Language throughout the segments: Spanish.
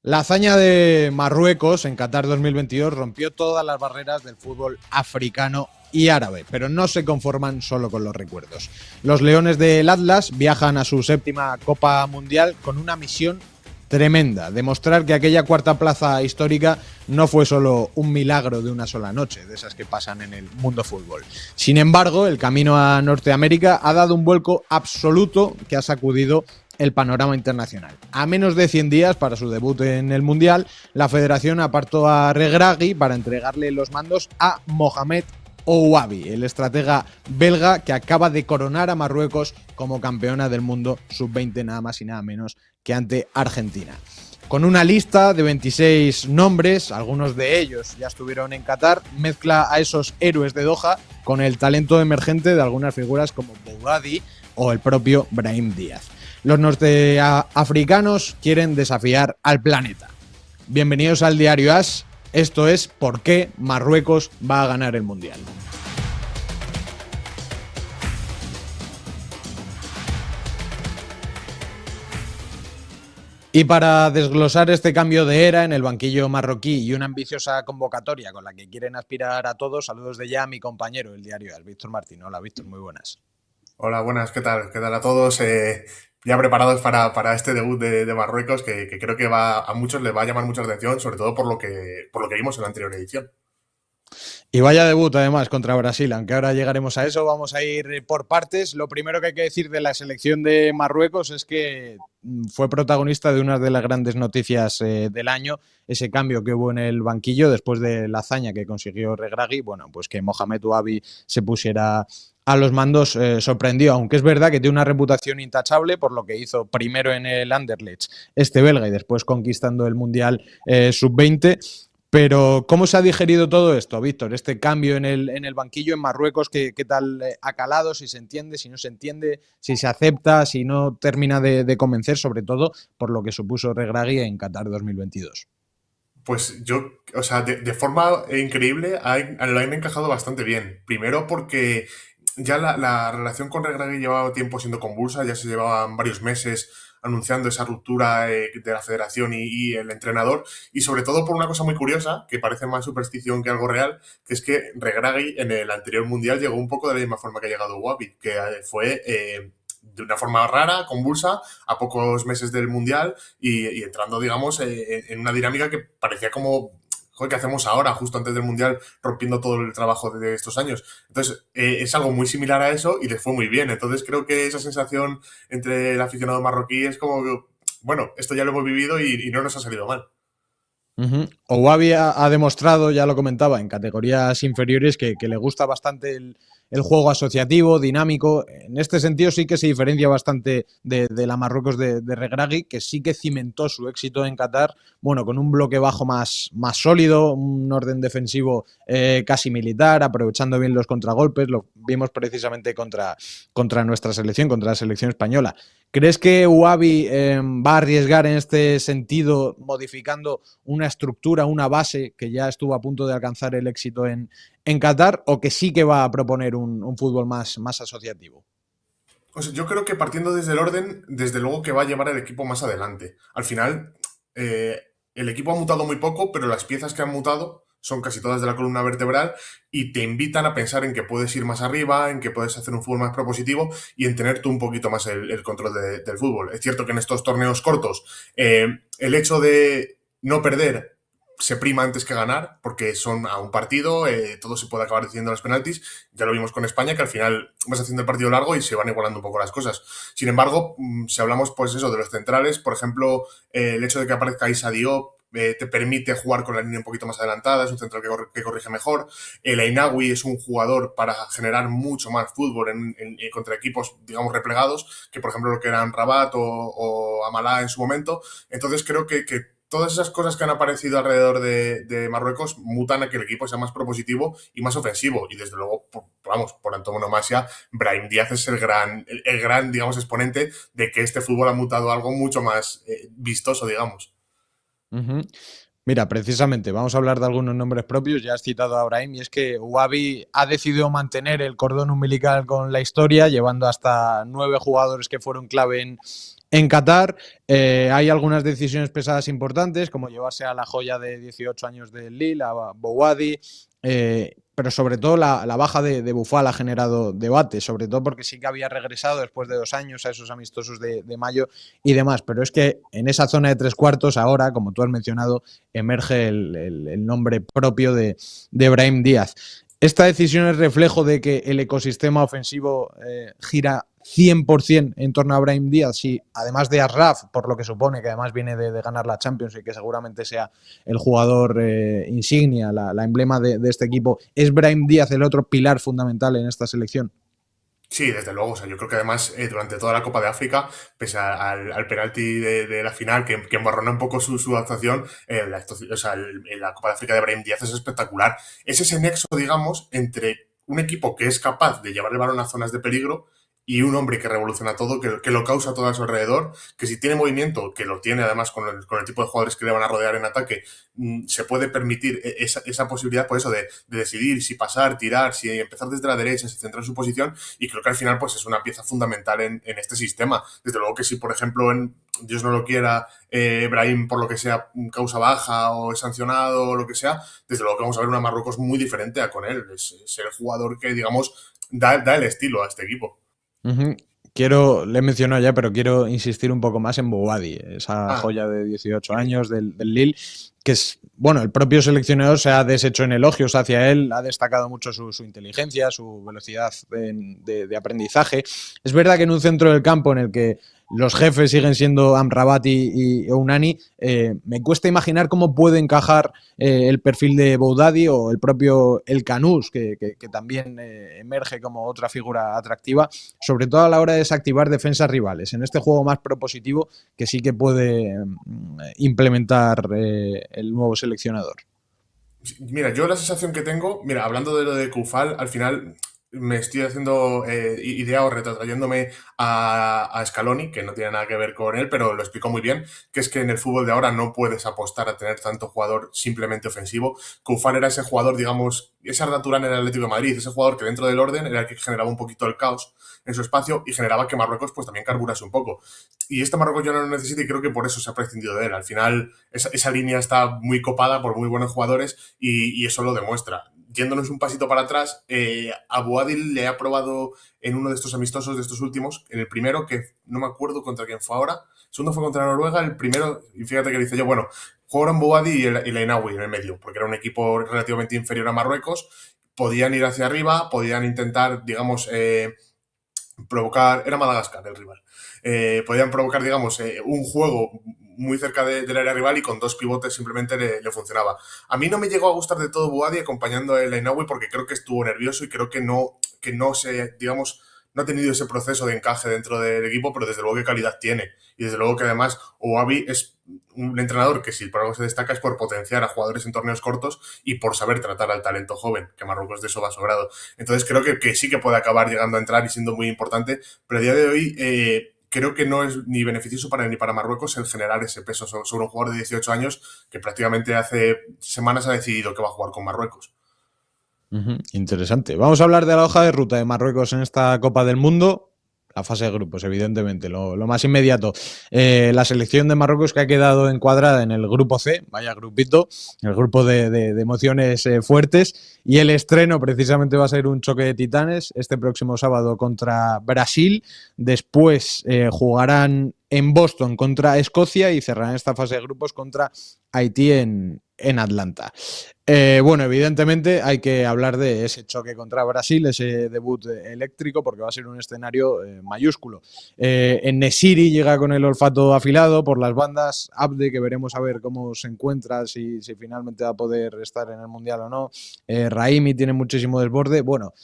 La hazaña de Marruecos en Qatar 2022 rompió todas las barreras del fútbol africano y árabe, pero no se conforman solo con los recuerdos. Los Leones del Atlas viajan a su séptima Copa Mundial con una misión tremenda: demostrar que aquella cuarta plaza histórica no fue solo un milagro de una sola noche, de esas que pasan en el mundo fútbol. Sin embargo, el camino a Norteamérica ha dado un vuelco absoluto que ha sacudido el panorama internacional. A menos de 100 días para su debut en el Mundial, la federación apartó a Regragui para entregarle los mandos a Mohamed Ouabi, el estratega belga que acaba de coronar a Marruecos como campeona del mundo sub-20, nada más y nada menos que ante Argentina. Con una lista de 26 nombres, algunos de ellos ya estuvieron en Qatar, mezcla a esos héroes de Doha con el talento emergente de algunas figuras como Bougadi o el propio Brahim Díaz. Los norteafricanos quieren desafiar al planeta. Bienvenidos al Diario AS. Esto es ¿Por qué Marruecos va a ganar el Mundial? Y para desglosar este cambio de era en el banquillo marroquí y una ambiciosa convocatoria con la que quieren aspirar a todos, saludos de ya a mi compañero del Diario AS, Víctor Martín. Hola, Víctor, muy buenas. Hola, buenas, ¿qué tal? ¿Qué tal a todos? Ya preparados para este debut de Marruecos que creo que a muchos les va a llamar mucha atención, sobre todo por lo que vimos en la anterior edición. Y vaya debut además contra Brasil, aunque ahora llegaremos a eso, vamos a ir por partes. Lo primero que hay que decir de la selección de Marruecos es que fue protagonista de una de las grandes noticias del año, ese cambio que hubo en el banquillo después de la hazaña que consiguió Regragui. Bueno, pues que Mohamed Ouabi se pusiera a los mandos sorprendió, aunque es verdad que tiene una reputación intachable por lo que hizo primero en el Anderlecht este belga y después conquistando el Mundial sub-20. Pero, ¿cómo se ha digerido todo esto, Víctor? Este cambio en el banquillo en Marruecos, ¿qué tal ha calado? Si se entiende, si no se entiende, si se acepta, si no termina de convencer, sobre todo por lo que supuso Regragui en Qatar 2022. Pues yo, o sea, de forma increíble lo han encajado bastante bien. Primero porque ya la relación con Regragui llevaba tiempo siendo convulsa, ya se llevaban varios meses anunciando esa ruptura de la federación y el entrenador, y sobre todo por una cosa muy curiosa, que parece más superstición que algo real, que es que Regragui en el anterior mundial llegó un poco de la misma forma que ha llegado Wabi, que fue de una forma rara, convulsa, a pocos meses del mundial y entrando, digamos, en una dinámica que parecía como joder, ¿qué hacemos ahora, justo antes del Mundial, rompiendo todo el trabajo de estos años? Entonces, es algo muy similar a eso y les fue muy bien. Entonces, creo que esa sensación entre el aficionado marroquí es como que, bueno, esto ya lo hemos vivido y no nos ha salido mal. Ouabi ha demostrado, ya lo comentaba, en categorías inferiores que le gusta bastante el juego asociativo, dinámico. En este sentido sí que se diferencia bastante de la Marruecos de Regragui, que sí que cimentó su éxito en Qatar, bueno, con un bloque bajo más sólido, un orden defensivo casi militar, aprovechando bien los contragolpes. Lo vimos precisamente contra nuestra selección, contra la selección española. ¿Crees que Ouabi va a arriesgar en este sentido, modificando una estructura, una base que ya estuvo a punto de alcanzar el éxito en Qatar, o que sí que va a proponer un fútbol más asociativo? O sea, yo creo que partiendo desde el orden, desde luego que va a llevar el equipo más adelante. Al final, el equipo ha mutado muy poco, pero las piezas que han mutado son casi todas de la columna vertebral y te invitan a pensar en que puedes ir más arriba, en que puedes hacer un fútbol más propositivo y en tener tú un poquito más el control del fútbol. Es cierto que en estos torneos cortos el hecho de no perder se prima antes que ganar, porque son a un partido, todo se puede acabar decidiendo los penaltis. Ya lo vimos con España, que al final vas haciendo el partido largo y se van igualando un poco las cosas. Sin embargo, si hablamos pues eso de los centrales, por ejemplo, el hecho de que aparezca Issa Diop te permite jugar con la línea un poquito más adelantada, es un central que corrige mejor. El Ainaoui es un jugador para generar mucho más fútbol contra equipos, digamos, replegados, que por ejemplo lo que eran Rabat o Amalá en su momento. Entonces creo que todas esas cosas que han aparecido alrededor de Marruecos mutan a que el equipo sea más propositivo y más ofensivo. Y desde luego, por antonomasia, Brahim Díaz es el gran, digamos, exponente de que este fútbol ha mutado a algo mucho más vistoso, digamos. Uh-huh. Mira, precisamente, vamos a hablar de algunos nombres propios. Ya has citado a Brahim, y es que Ouabi ha decidido mantener el cordón umbilical con la historia, llevando hasta 9 jugadores que fueron clave en En Qatar hay algunas decisiones pesadas importantes, como llevarse a la joya de 18 años del Lille, a Bouhaddi, pero sobre todo la baja de Boufal ha generado debate, sobre todo porque sí que había regresado después de 2 años a esos amistosos de mayo y demás, pero es que en esa zona de tres cuartos ahora, como tú has mencionado, emerge el nombre propio de Brahim Díaz. Esta decisión es reflejo de que el ecosistema ofensivo gira 100% en torno a Brahim Díaz y además de Ashraf, por lo que supone que además viene de ganar la Champions y que seguramente sea el jugador insignia, la emblema de este equipo, ¿es Brahim Díaz el otro pilar fundamental en esta selección? Sí, desde luego. O sea, yo creo que además durante toda la Copa de África, pese al penalti de la final que emborronó un poco su actuación, o sea, la Copa de África de Brahim Díaz es espectacular. Es ese nexo, digamos, entre un equipo que es capaz de llevar el balón a zonas de peligro y un hombre que revoluciona todo, que lo causa todo a su alrededor, que si tiene movimiento, que lo tiene además con el tipo de jugadores que le van a rodear en ataque, se puede permitir esa posibilidad, por eso, de decidir si pasar, tirar, si empezar desde la derecha, si centrar su posición, y creo que al final pues es una pieza fundamental en este sistema. Desde luego que si, por ejemplo, Dios no lo quiera, Brahim, por lo que sea, causa baja o es sancionado o lo que sea, desde luego que vamos a ver una Marruecos muy diferente a con él. Es el jugador que, digamos, da el estilo a este equipo. Uh-huh. Le he mencionado ya, pero quiero insistir un poco más en Bouhaddi, esa joya de 18 años del Lille, que es, bueno, el propio seleccionador se ha deshecho en elogios hacia él, ha destacado mucho su inteligencia, su velocidad de aprendizaje. Es verdad que en un centro del campo en el que los jefes siguen siendo Amrabat y Ounani, me cuesta imaginar cómo puede encajar el perfil de Bouhaddi o el propio El Canous, que también emerge como otra figura atractiva, sobre todo a la hora de desactivar defensas rivales, en este juego más propositivo que sí que puede implementar el nuevo seleccionador. Mira, yo la sensación que tengo, mira, hablando de lo de Kufal, al final me estoy haciendo idea o retrotrayéndome a Scaloni, que no tiene nada que ver con él, pero lo explicó muy bien, que es que en el fútbol de ahora no puedes apostar a tener tanto jugador simplemente ofensivo. Kufal era ese jugador, digamos, esa natural en el Atlético de Madrid, ese jugador que dentro del orden era el que generaba un poquito el caos en su espacio y generaba que Marruecos pues también carburase un poco. Y este Marruecos ya no lo necesita y creo que por eso se ha prescindido de él. Al final esa línea está muy copada por muy buenos jugadores y eso lo demuestra. Yéndonos un pasito para atrás, a Boadil le ha probado en uno de estos amistosos, de estos últimos, en el primero, que no me acuerdo contra quién fue ahora, el segundo fue contra Noruega, el primero, y fíjate que dice yo, bueno, jugaron Boadi y el Einawi en el medio, porque era un equipo relativamente inferior a Marruecos, podían ir hacia arriba, podían intentar, digamos, provocar, era Madagascar el rival, podían provocar, digamos, un juego muy cerca del área rival y con dos pivotes simplemente le funcionaba. A mí no me llegó a gustar de todo Boadi acompañando el Einawi porque creo que estuvo nervioso y creo que no se, digamos, no ha tenido ese proceso de encaje dentro del equipo, pero desde luego qué calidad tiene. Y desde luego que además Ouabi es un entrenador que si por algo se destaca es por potenciar a jugadores en torneos cortos y por saber tratar al talento joven, que Marruecos de eso va sobrado. Entonces creo que sí que puede acabar llegando a entrar y siendo muy importante, pero a día de hoy creo que no es ni beneficioso para él ni para Marruecos el generar ese peso sobre un jugador de 18 años que prácticamente hace semanas ha decidido que va a jugar con Marruecos. Interesante. Vamos a hablar de la hoja de ruta de Marruecos en esta Copa del Mundo. La fase de grupos, evidentemente, lo más inmediato. La selección de Marruecos que ha quedado encuadrada en el grupo C, vaya grupito, el grupo de emociones fuertes. Y el estreno precisamente va a ser un choque de titanes este próximo sábado contra Brasil. Después jugarán en Boston contra Escocia y cerrarán esta fase de grupos contra Haití en Atlanta. Bueno, evidentemente hay que hablar de ese choque contra Brasil, ese debut eléctrico, porque va a ser un escenario mayúsculo. En Nesiri llega con el olfato afilado por las bandas, Abde, que veremos a ver cómo se encuentra, si finalmente va a poder estar en el Mundial o no. Raimi tiene muchísimo desborde. Bueno,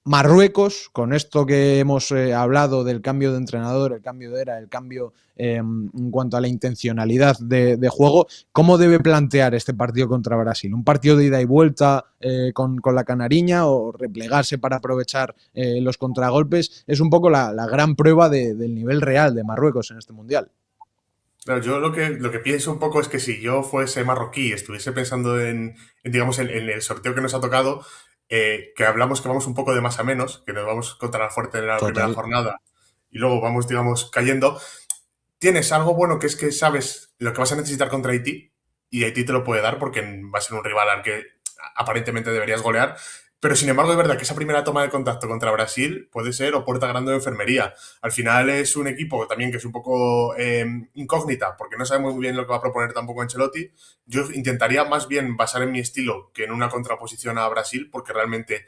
Marruecos, con esto que hemos hablado del cambio de entrenador, el cambio de era, el cambio en cuanto a la intencionalidad de juego, ¿cómo debe plantear este partido contra Brasil? ¿Un partido de ida y vuelta con la canariña o replegarse para aprovechar los contragolpes? Es un poco la gran prueba del nivel real de Marruecos en este Mundial. Claro, yo lo que pienso un poco es que si yo fuese marroquí y estuviese pensando digamos, en el sorteo que nos ha tocado, que hablamos que vamos un poco de más a menos, que nos vamos contra la fuerte en la primera jornada y luego vamos, digamos, cayendo. tienes algo bueno que es que sabes lo que vas a necesitar contra Haití y Haití te lo puede dar porque va a ser un rival al que aparentemente deberías golear. Pero sin embargo, es verdad que esa primera toma de contacto contra Brasil puede ser o puerta grande de enfermería. Al final es un equipo también que es un poco incógnita, porque no sabemos muy bien lo que va a proponer tampoco Ancelotti. Yo intentaría más bien basar en mi estilo que en una contraposición a Brasil, porque realmente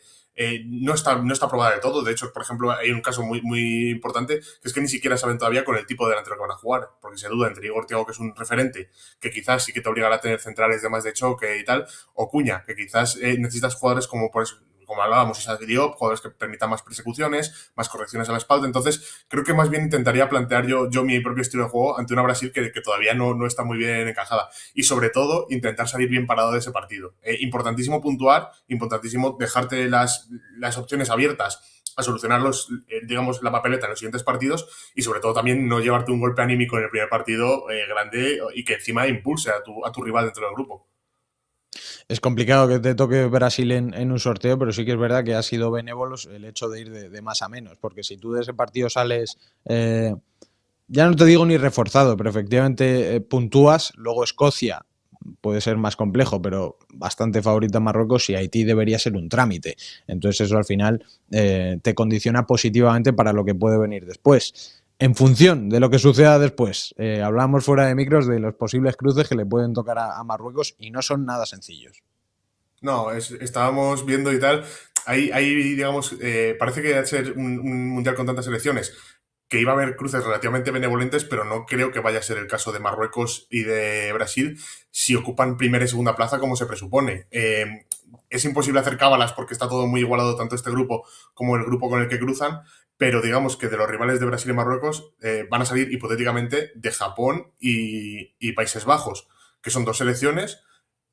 no está probada de todo. De hecho, por ejemplo, hay un caso muy importante, que es que ni siquiera saben todavía con el tipo de delantero que van a jugar, porque se duda entre Igor Thiago, que es un referente, que quizás sí que te obligará a tener centrales de más de choque y tal, o Cuña, que quizás necesitas jugadores como por eso, como hablábamos, Isaac Diop, jugadores que permitan más persecuciones, más correcciones a la espalda. Entonces, creo que más bien intentaría plantear yo mi propio estilo de juego ante una Brasil que todavía no está muy bien encajada. Y sobre todo, intentar salir bien parado de ese partido. Importantísimo puntuar, importantísimo dejarte las opciones abiertas a solucionar digamos, la papeleta en los siguientes partidos y sobre todo también no llevarte un golpe anímico en el primer partido grande y que encima impulse a tu rival dentro del grupo. Es complicado que te toque Brasil en un sorteo, pero sí que es verdad que ha sido benévolo el hecho de ir de más a menos, porque si tú de ese partido sales, ya no te digo ni reforzado, pero efectivamente puntúas, luego Escocia puede ser más complejo, pero bastante favorita Marruecos y Haití debería ser un trámite. Entonces eso al final te condiciona positivamente para lo que puede venir después. En función de lo que suceda después, hablamos fuera de micros de los posibles cruces que le pueden tocar a Marruecos y no son nada sencillos. No, estábamos viendo y tal. Digamos, parece que al ser un mundial con tantas selecciones, que iba a haber cruces relativamente benevolentes, pero no creo que vaya a ser el caso de Marruecos y de Brasil si ocupan primera y segunda plaza como se presupone. Es imposible hacer cábalas porque está todo muy igualado, tanto este grupo como el grupo con el que cruzan, pero digamos que de los rivales de Brasil y Marruecos van a salir hipotéticamente de Japón y Países Bajos, que son dos selecciones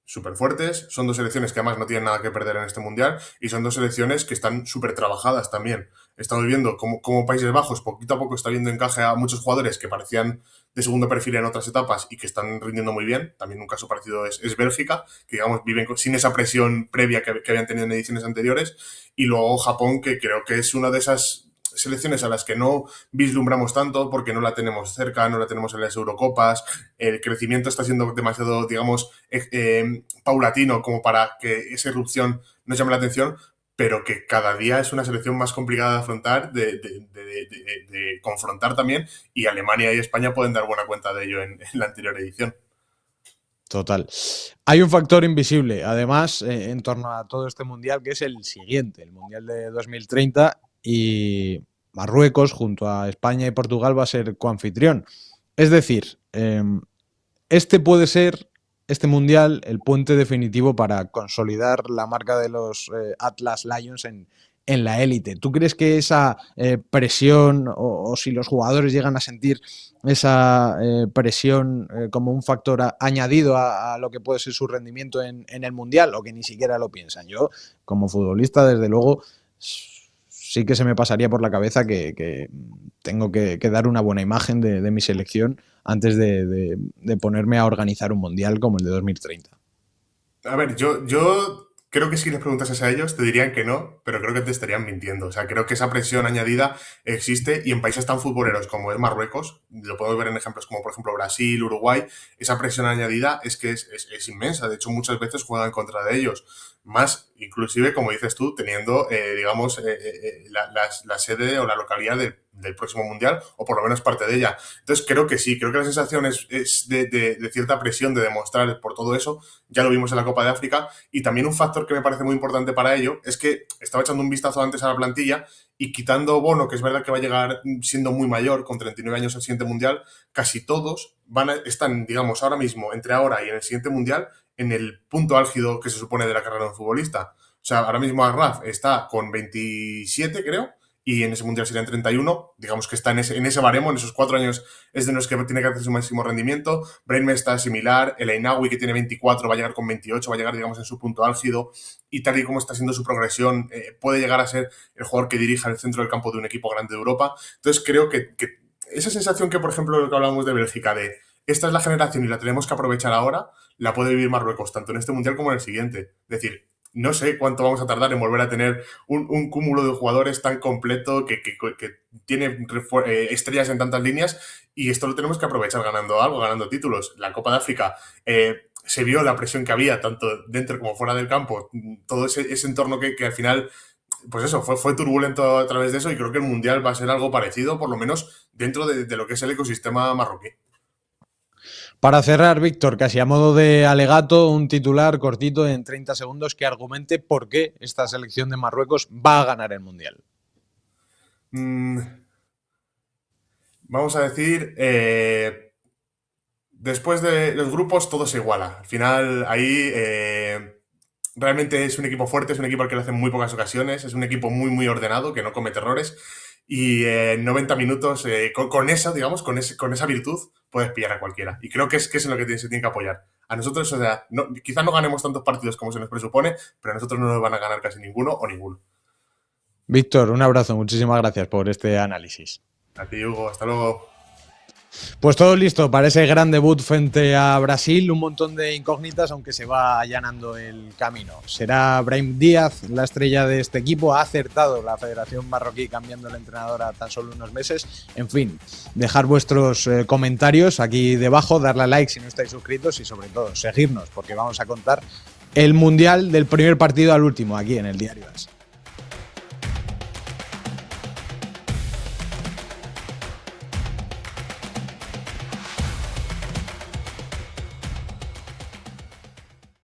súper fuertes, son dos selecciones que además no tienen nada que perder en este mundial y son dos selecciones que están súper trabajadas también. Estamos viendo cómo Países Bajos poquito a poco está viendo encaje a muchos jugadores que parecían de segundo perfil en otras etapas y que están rindiendo muy bien. También un caso parecido es Bélgica, que digamos viven sin esa presión previa que habían tenido en ediciones anteriores. Y luego Japón, que creo que es una de esas selecciones a las que no vislumbramos tanto porque no la tenemos cerca, no la tenemos en las Eurocopas, el crecimiento está siendo demasiado, digamos, paulatino como para que esa irrupción nos llame la atención, pero que cada día es una selección más complicada de afrontar, de confrontar también, y Alemania y España pueden dar buena cuenta de ello en la anterior edición. Total. Hay un factor invisible, además, en torno a todo este mundial, que es el siguiente, el mundial de 2030, y Marruecos, junto a España y Portugal, va a ser coanfitrión. Es decir, este puede ser, este mundial, el puente definitivo para consolidar la marca de los Atlas Lions en la élite. ¿Tú crees que esa presión o si los jugadores llegan a sentir esa presión como un factor añadido a lo que puede ser su rendimiento en el mundial o que ni siquiera lo piensan? Yo, como futbolista, desde luego, sí que se me pasaría por la cabeza que tengo que dar una buena imagen de mi selección antes de ponerme a organizar un mundial como el de 2030. A ver, yo creo que si les preguntases a ellos te dirían que no, pero creo que te estarían mintiendo. O sea, creo que esa presión añadida existe y en países tan futboleros como es Marruecos, lo podemos ver en ejemplos como por ejemplo Brasil, Uruguay, esa presión añadida es que es inmensa. De hecho, muchas veces juegan en contra de ellos. Más, inclusive, como dices tú, teniendo, digamos, la sede o la localidad del próximo mundial, o por lo menos parte de ella. Entonces, creo que sí, creo que la sensación es de cierta presión de demostrar por todo eso. Ya lo vimos en la Copa de África. Y también un factor que me parece muy importante para ello es que estaba echando un vistazo antes a la plantilla y quitando Bono, que es verdad que va a llegar siendo muy mayor, con 39 años al siguiente mundial, casi todos están, digamos, ahora mismo, entre ahora y en el siguiente mundial, en el punto álgido que se supone de la carrera de un futbolista. O sea, ahora mismo Agraf está con 27, creo, y en ese mundial serían 31. Digamos que está en ese baremo, en esos 4 años es de los que tiene que hacer su máximo rendimiento. Brahim está similar, el Ainawi, que tiene 24, va a llegar con 28, va a llegar, digamos, en su punto álgido, y tal y como está siendo su progresión, puede llegar a ser el jugador que dirija el centro del campo de un equipo grande de Europa. Entonces creo que esa sensación que, por ejemplo, lo que hablamos de Bélgica, de esta es la generación y la tenemos que aprovechar ahora, la puede vivir Marruecos, tanto en este mundial como en el siguiente. Es decir, no sé cuánto vamos a tardar en volver a tener un cúmulo de jugadores tan completo que tiene estrellas en tantas líneas, y esto lo tenemos que aprovechar ganando algo, ganando títulos. La Copa de África, se vio la presión que había tanto dentro como fuera del campo, todo ese entorno que al final, pues eso, fue turbulento a través de eso, y creo que el Mundial va a ser algo parecido, por lo menos dentro de lo que es el ecosistema marroquí. Para cerrar, Víctor, casi a modo de alegato, un titular cortito en 30 segundos que argumente por qué esta selección de Marruecos va a ganar el Mundial. Vamos a decir, después de los grupos todo se iguala. Al final ahí realmente es un equipo fuerte, es un equipo al que le hacen muy pocas ocasiones, es un equipo muy, muy ordenado, que no comete errores, y en 90 minutos, con esa, digamos, con esa virtud, puedes pillar a cualquiera. Y creo que es en lo que se tiene que apoyar. A nosotros, o sea, quizás no ganemos tantos partidos como se nos presupone, pero a nosotros no nos van a ganar casi ninguno o ninguno. Víctor, un abrazo, muchísimas gracias por este análisis. A ti, Hugo, hasta luego. Pues todo listo para ese gran debut frente a Brasil, un montón de incógnitas, aunque se va allanando el camino. Será Brahim Díaz la estrella de este equipo, ha acertado la Federación Marroquí cambiando el entrenador a tan solo unos meses. En fin, dejar vuestros comentarios aquí debajo, darle a like si no estáis suscritos y sobre todo seguirnos, porque vamos a contar el Mundial del primer partido al último aquí en el Diario AS.